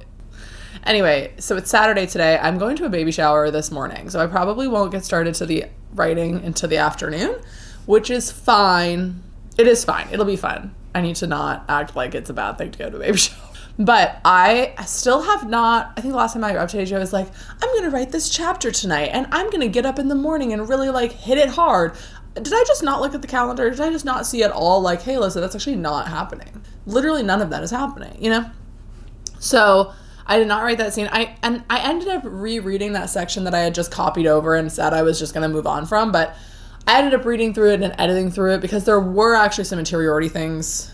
S2: anyway, so it's Saturday today. I'm going to a baby shower this morning, so I probably won't get started to the writing until the afternoon, which is fine. It is fine. It'll be fun. I need to not act like it's a bad thing to go to a baby shower. But I still have not, I think the last time I updated you, I was like, I'm going to write this chapter tonight, and I'm going to get up in the morning and really like hit it hard. Did I just not look at the calendar? Did I just not see at all like, hey, listen, that's actually not happening. Literally none of that is happening, you know? So I did not write that scene. I ended up rereading that section that I had just copied over and said I was just going to move on from, but I ended up reading through it and editing through it because there were actually some interiority things.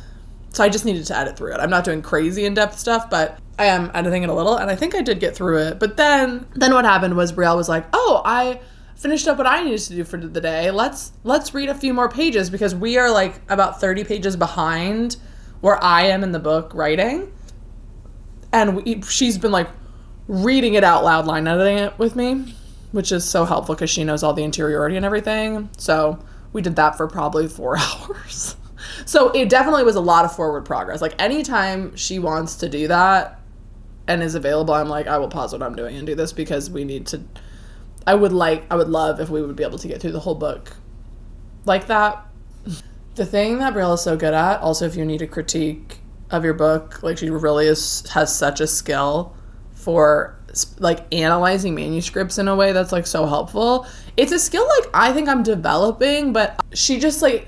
S2: So I just needed to edit through it. I'm not doing crazy in-depth stuff, but I am editing it a little, and I think I did get through it. But then what happened was Brielle was like, oh, I finished up what I needed to do for the day. Let's read a few more pages because we are like about 30 pages behind where I am in the book writing. And she's been like reading it out loud, line editing it with me, which is so helpful because she knows all the interiority and everything. So we did that for probably 4 hours. So it definitely was a lot of forward progress. Like anytime she wants to do that and is available, I'm like, I will pause what I'm doing and do this because we need to, I would love if we would be able to get through the whole book like that. The thing that Brielle is so good at, also if you need a critique of your book, like she really has such a skill for like analyzing manuscripts in a way that's like so helpful. It's a skill like I think I'm developing, but she just like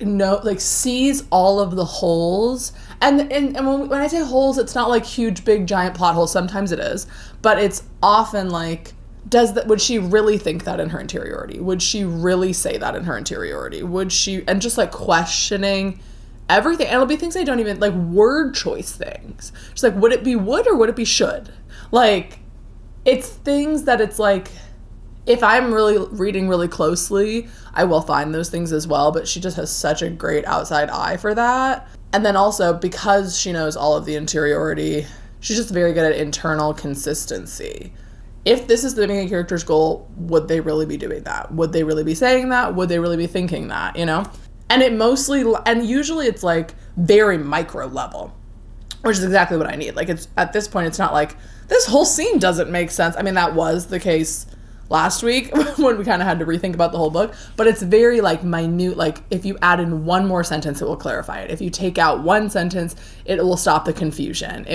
S2: sees all of the holes. And when I say holes, it's not like huge, big, giant plot holes. Sometimes it is, but it's often like, would she really think that in her interiority? Would she really say that in her interiority? Would she, and just like questioning everything. And it'll be things I don't even, like word choice things. She's like, would it be would or would it be should? Like, it's things that it's like, if I'm really reading really closely, I will find those things as well, but she just has such a great outside eye for that. And then also, because she knows all of the interiority, she's just very good at internal consistency. If this is the main character's goal, would they really be doing that? Would they really be saying that? Would they really be thinking that, you know? And usually it's like very micro level, which is exactly what I need. Like it's, at this point, it's not like, this whole scene doesn't make sense. I mean, that was the case last week when we kind of had to rethink about the whole book, but it's very like minute. Like if you add in one more sentence, it will clarify it. If you take out one sentence, it will stop the confusion.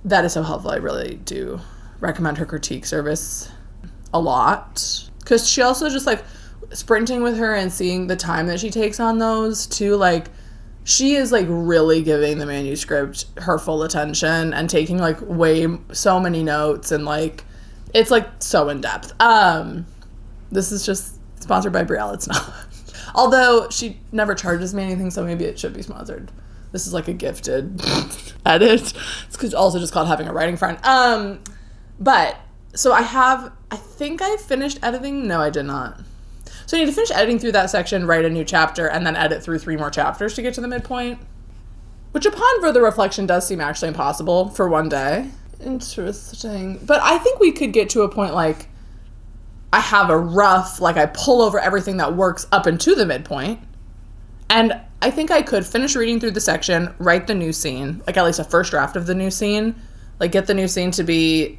S2: That is so helpful. I really do recommend her critique service a lot, because she also just like sprinting with her and seeing the time that she takes on those too, like she is like really giving the manuscript her full attention and taking like so many notes, and like it's like so in depth. This is just sponsored by Brielle. It's not. Although she never charges me anything, so maybe it should be sponsored. This is like a gifted edit. It's also just called having a writing friend. But so I think I finished editing. No, I did not. So I need to finish editing through that section, write a new chapter, and then edit through 3 more chapters to get to the midpoint, which upon further reflection does seem actually impossible for one day. Interesting. But I think we could get to a point like I have a rough, like I pull over everything that works up into the midpoint, and I think I could finish reading through the section, write the new scene, like at least a first draft of the new scene, like get the new scene to be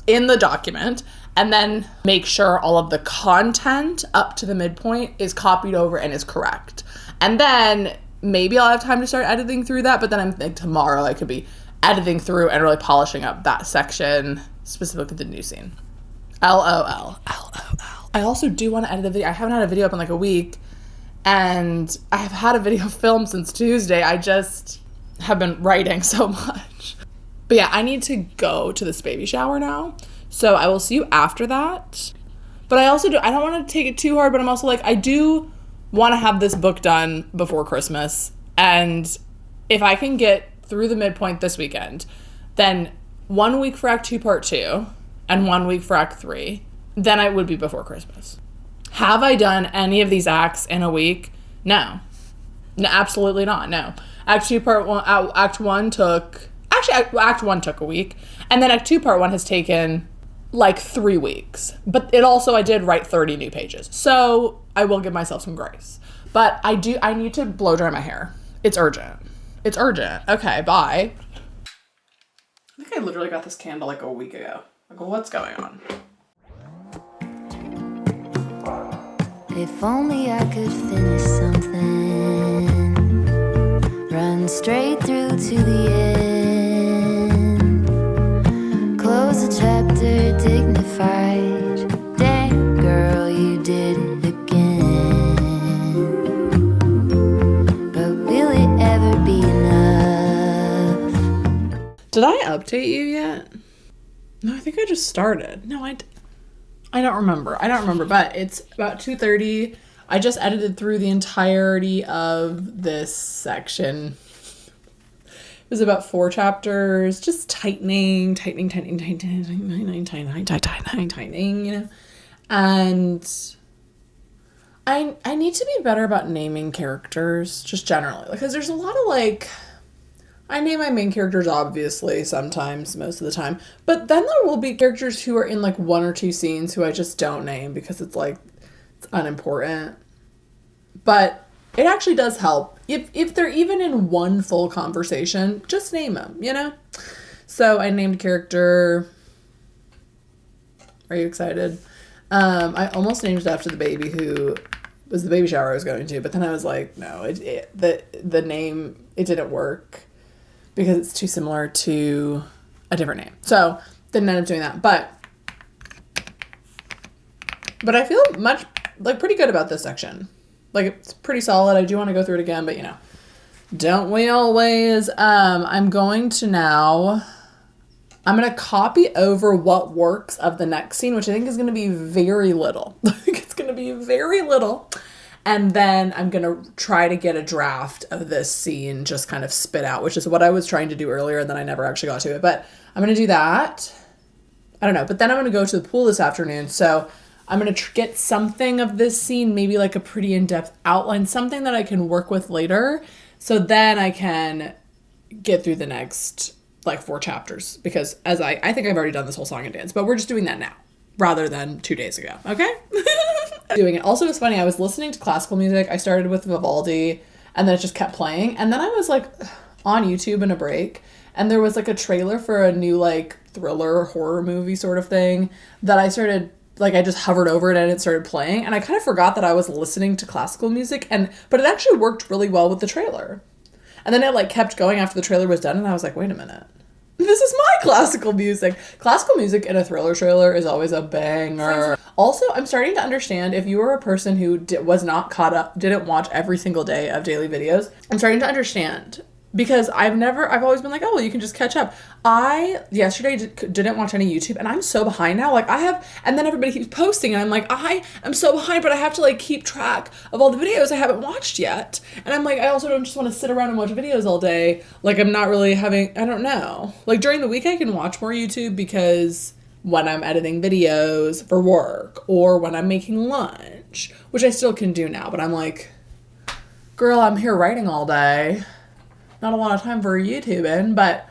S2: in the document, and then make sure all of the content up to the midpoint is copied over and is correct. And then maybe I'll have time to start editing through that, but then I'm like tomorrow I could be editing through and really polishing up that section, specifically the new scene. LOL. I also do want to edit a video. I haven't had a video up in like a week, and I have had a video filmed since Tuesday. I just have been writing so much. But yeah, I need to go to this baby shower now. So I will see you after that. But I don't want to take it too hard, but I'm also like, I do want to have this book done before Christmas. And if I can get through the midpoint this weekend, then 1 week for Act 2 Part 2 and 1 week for Act 3, then I would be before Christmas. Have I done any of these acts in a week? No, absolutely not. No. Act 2 Part 1, Act 1 took a week, and then Act 2 Part 1 has taken like 3 weeks. But I did write 30 new pages. So I will give myself some grace. But I need to blow dry my hair. It's urgent. Okay, bye. I think I literally got this candle like a week ago. Like, what's going on?
S1: If only I could finish something, run straight through to the end, close a chapter dignified. Dang, girl, you did it again. But will it ever be enough?
S2: Did I update you yet? No, I think I just started. No, I don't remember. But it's about 2:30. I just edited through the entirety of this section. It was about 4 chapters, just tightening, you know. And I need to be better about naming characters, just generally. Because there's a lot of like, I name my main characters obviously sometimes, most of the time. But then there will be characters who are in like 1 or 2 scenes who I just don't name because it's like, it's unimportant. But it actually does help. If they're even in one full conversation, just name them, you know? So I named a character. Are you excited? I almost named it after the baby who was the baby shower I was going to. But then I was like, no, the name, it didn't work. Because it's too similar to a different name. So, didn't end up doing that. But I feel pretty good about this section. Like, it's pretty solid. I do want to go through it again, but you know, don't we always? I'm going to copy over what works of the next scene, which I think is going to be very little. It's going to be very little. And then I'm going to try to get a draft of this scene just kind of spit out, which is what I was trying to do earlier, and then I never actually got to it. But I'm going to do that. I don't know. But then I'm going to go to the pool this afternoon. So I'm going to get something of this scene, maybe like a pretty in-depth outline, something that I can work with later. So then I can get through the next like 4 chapters. Because as I think I've already done this whole song and dance, but we're just doing that now rather than 2 days ago. Okay? Doing it. Also, it's funny. I was listening to classical music. I started with Vivaldi and then it just kept playing. And then I was like on YouTube in a break and there was like a trailer for a new like thriller horror movie sort of thing that I started, like I just hovered over it and it started playing. And I kind of forgot that I was listening to classical music but it actually worked really well with the trailer. And then it like kept going after the trailer was done and I was like, wait a minute. This is my classical music. Classical music in a thriller trailer is always a banger. Also, I'm starting to understand if you were a person who was not caught up, didn't watch every single day of daily videos, I'm starting to understand. Because I've always been like, oh, well, you can just catch up. I yesterday didn't watch any YouTube and I'm so behind now. Like and then everybody keeps posting and I'm like, I am so behind, but I have to like keep track of all the videos I haven't watched yet. And I'm like, I also don't just want to sit around and watch videos all day. Like I'm not really I don't know. Like during the week I can watch more YouTube because when I'm editing videos for work or when I'm making lunch, which I still can do now, but I'm like, girl, I'm here writing all day. Not a lot of time for YouTubing, but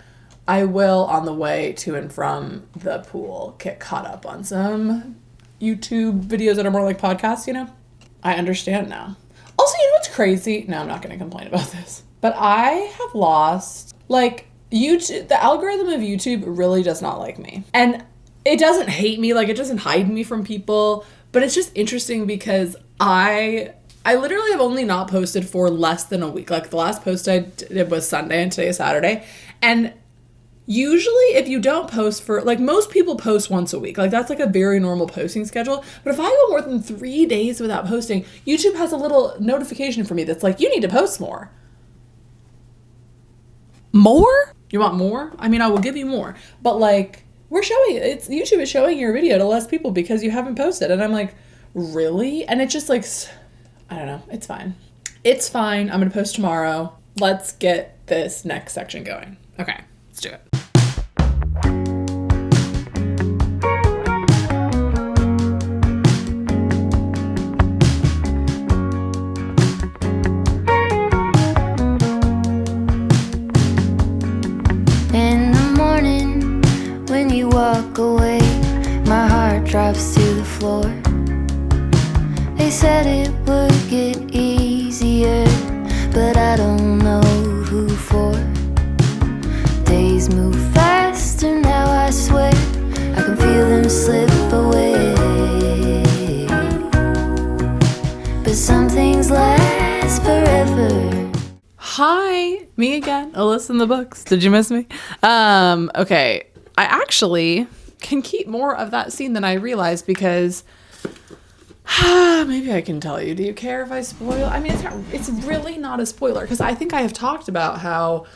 S2: I will on the way to and from the pool get caught up on some YouTube videos that are more like podcasts, you know? I understand now. Also, you know what's crazy? No, I'm not going to complain about this. But I have lost, like, YouTube, the algorithm of YouTube really does not like me. And it doesn't hate me, like, it doesn't hide me from people, but it's just interesting because I literally have only not posted for less than a week. Like the last post I did was Sunday and today is Saturday. And usually if you don't post for, like most people post once a week. Like that's like a very normal posting schedule. But if I go more than 3 days without posting, YouTube has a little notification for me that's like, you need to post more. More? You want more? I mean, I will give you more. But like YouTube is showing your video to less people because you haven't posted. And I'm like, really? And it just like, I don't know. It's fine. It's fine. I'm going to post tomorrow. Let's get this next section going. Okay, let's do it.
S1: In the morning, when you walk away, my drops to the floor. They said it would get easier, but I don't know who for. Days move faster now, I swear. I can feel them slip away. But some things last forever.
S2: Hi, me again, Alyssa in the books. Did you miss me? Okay, I actually can keep more of that scene than I realized because maybe I can tell you. Do you care if I spoil? I mean, it's really not a spoiler because I think I have talked about how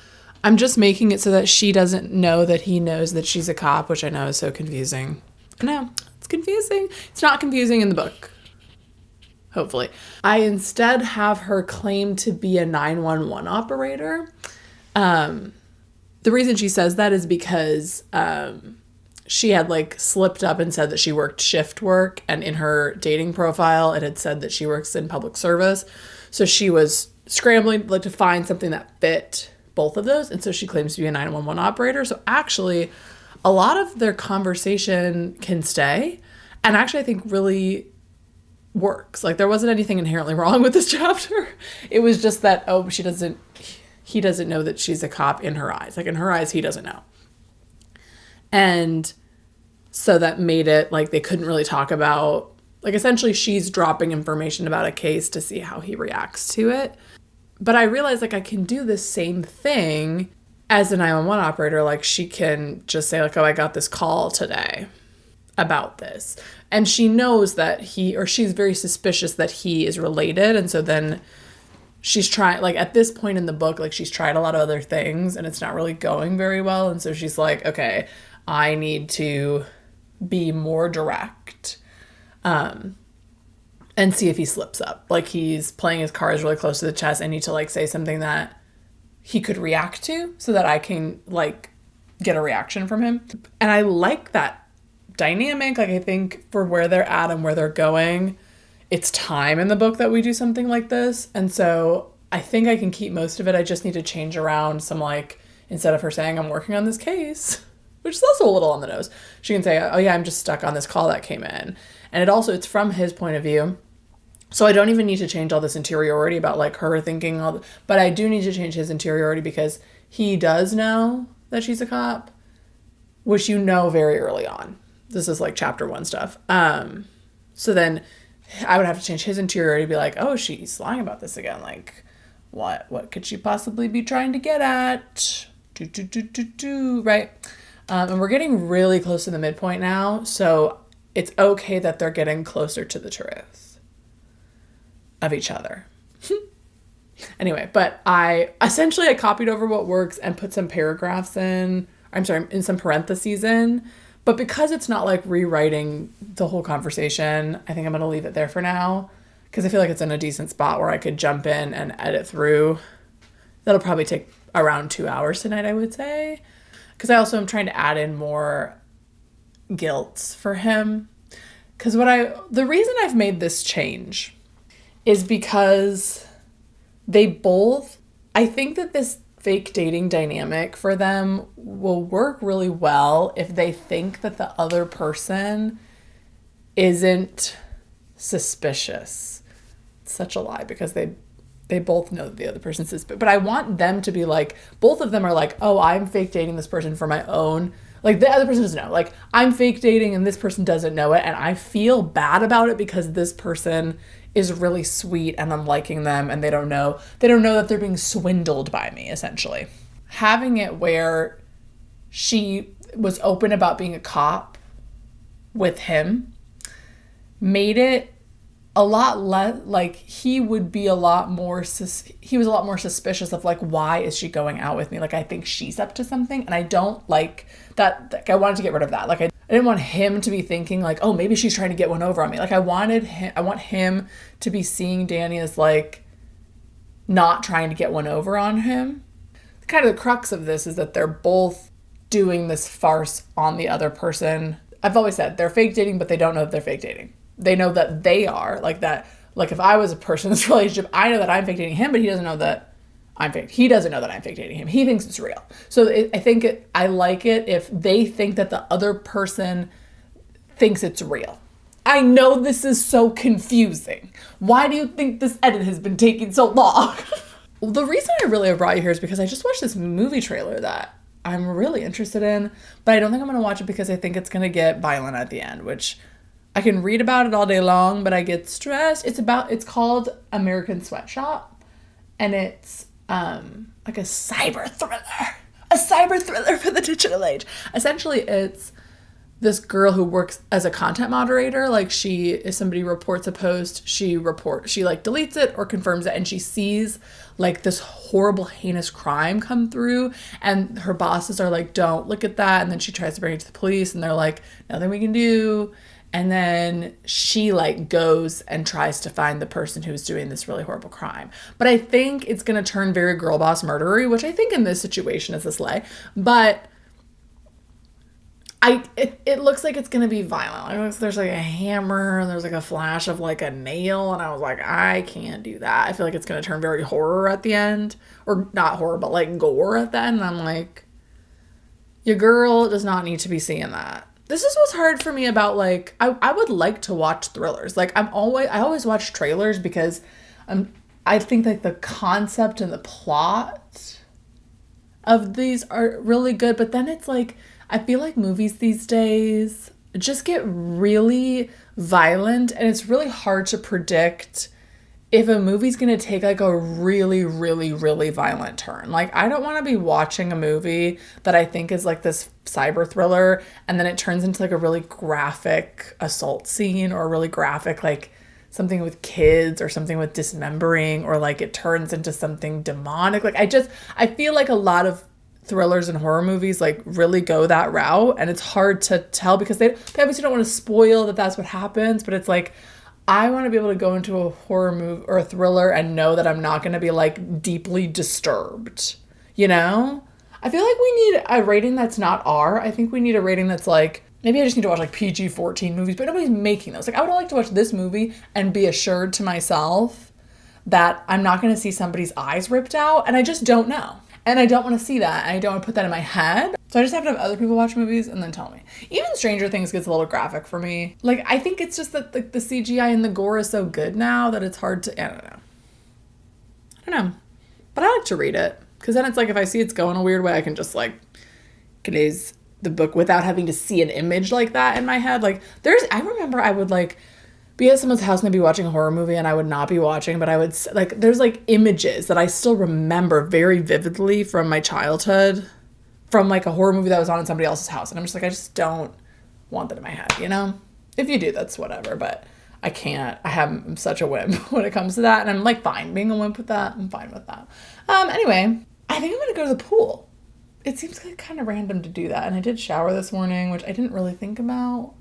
S2: I'm just making it so that she doesn't know that he knows that she's a cop, which I know is so confusing. No, it's confusing. It's not confusing in the book. Hopefully. I instead have her claim to be a 911 operator. The reason she says that is because she had like slipped up and said that she worked shift work, and in her dating profile it had said that she works in public service. So she was scrambling like to find something that fit both of those, and so she claims to be a 911 operator. So actually a lot of their conversation can stay, and actually I think really works. Like there wasn't anything inherently wrong with this chapter. It was just that he doesn't know that she's a cop in her eyes. Like in her eyes he doesn't know. And so that made it like they couldn't really talk about, like essentially she's dropping information about a case to see how he reacts to it. But I realized like I can do the same thing as a 911 operator. Like she can just say like, oh, I got this call today about this. And she knows that she's very suspicious that he is related. And so then she's trying, like at this point in the book, like she's tried a lot of other things and it's not really going very well. And so she's like, okay, I need to be more direct and see if he slips up. Like he's playing his cards really close to the chest. I need to like say something that he could react to so that I can like get a reaction from him. And I like that dynamic. Like I think for where they're at and where they're going, it's time in the book that we do something like this. And so I think I can keep most of it. I just need to change around some, like, instead of her saying I'm working on this case, which is also a little on the nose, she can say, oh yeah, I'm just stuck on this call that came in. And it's from his point of view. So I don't even need to change all this interiority about like her thinking but I do need to change his interiority because he does know that she's a cop, which you know very early on. This is like chapter 1 stuff. So then I would have to change his interiority to be like, oh, she's lying about this again. Like, what could she possibly be trying to get at? Right? And we're getting really close to the midpoint now. So it's okay that they're getting closer to the truth of each other. Anyway, but I copied over what works and put some paragraphs in some parentheses in. But because it's not like rewriting the whole conversation, I think I'm going to leave it there for now because I feel like it's in a decent spot where I could jump in and edit through. That'll probably take around 2 hours tonight, I would say. Because I also am trying to add in more guilt for him. Because the reason I've made this change is because I think that this fake dating dynamic for them will work really well if they think that the other person isn't suspicious. It's such a lie because they both know that the other person's suspicious. But I want them to be like, both of them are like, oh, I'm fake dating this person for my own. Like the other person doesn't know. Like I'm fake dating and this person doesn't know it. And I feel bad about it because this person is really sweet and I'm liking them and they don't know that they're being swindled by me, essentially. Having it where she was open about being a cop with him made it a lot less, like he was a lot more suspicious of like, why is she going out with me? Like I think she's up to something and I don't like that. Like, I wanted to get rid of that. Like I didn't want him to be thinking like, oh, maybe she's trying to get one over on me. Like I want him to be seeing Danny as like not trying to get one over on him. Kind of the crux of this is that they're both doing this farce on the other person. I've always said they're fake dating, but they don't know that they're fake dating. They know that they are like that. Like if I was a person in this relationship, I know that I'm fake dating him, but he doesn't know that I'm fake. He doesn't know that I'm fake dating him. He thinks it's real. So I like it if they think that the other person thinks it's real. I know this is so confusing. Why do you think this edit has been taking so long? Well, the reason I really have brought you here is because I just watched this movie trailer that I'm really interested in, but I don't think I'm going to watch it because I think it's going to get violent at the end, which I can read about it all day long, but I get stressed. It's called American Sweatshop, and it's like a cyber thriller for the digital age. Essentially, it's this girl who works as a content moderator. Like, if somebody reports a post, she like deletes it or confirms it, and she sees like this horrible, heinous crime come through, and her bosses are like, don't look at that. And then she tries to bring it to the police, and they're like, nothing we can do. And then she like goes and tries to find the person who's doing this really horrible crime. But I think it's going to turn very girl boss murdery, which I think in this situation is a slay. But it looks like it's going to be violent. There's like a hammer, and there's like a flash of like a nail. And I was like, I can't do that. I feel like it's going to turn very horror at the end. Or not horror, but like gore at the end. And I'm like, your girl does not need to be seeing that. This is what's hard for me about, like, I would like to watch thrillers. Like, I always watch trailers because I think like the concept and the plot of these are really good. But then it's like, I feel like movies these days just get really violent, and it's really hard to predict if a movie's going to take like a really, really, really violent turn. Like, I don't want to be watching a movie that I think is like this cyber thriller, and then it turns into like a really graphic assault scene, or a really graphic, like something with kids, or something with dismembering, or like it turns into something demonic. Like, I feel like a lot of thrillers and horror movies like really go that route, and it's hard to tell because they obviously don't want to spoil that that's what happens, but it's like, I want to be able to go into a horror movie or a thriller and know that I'm not going to be like deeply disturbed, you know? I feel like we need a rating that's not R. I think we need a rating that's like, maybe I just need to watch like PG-14 movies, but nobody's making those. Like, I would like to watch this movie and be assured to myself that I'm not going to see somebody's eyes ripped out, and I just don't know. And I don't want to see that. And I don't want to put that in my head. So I just have to have other people watch movies and then tell me. Even Stranger Things gets a little graphic for me. Like, I think it's just that the CGI and the gore is so good now that it's hard to, I don't know. But I like to read it. Because then it's like, if I see it's going a weird way, I can just like glaze the book without having to see an image like that in my head. Like, I remember I would like be at someone's house and they'd be watching a horror movie and I would not be watching, but I would, like, there's like images that I still remember very vividly from my childhood, from like a horror movie that was on in somebody else's house. And I'm just like, I just don't want that in my head, you know? If you do, that's whatever, but I can't. I'm such a wimp when it comes to that. And I'm like, fine, being a wimp with that, I'm fine with that. Anyway, I think I'm going to go to the pool. It seems like kind of random to do that. And I did shower this morning, which I didn't really think about,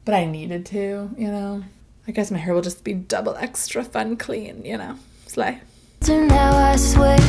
S2: but I needed to, you know? I guess my hair will just be double extra fun clean, you know? Slay.
S1: So now I swear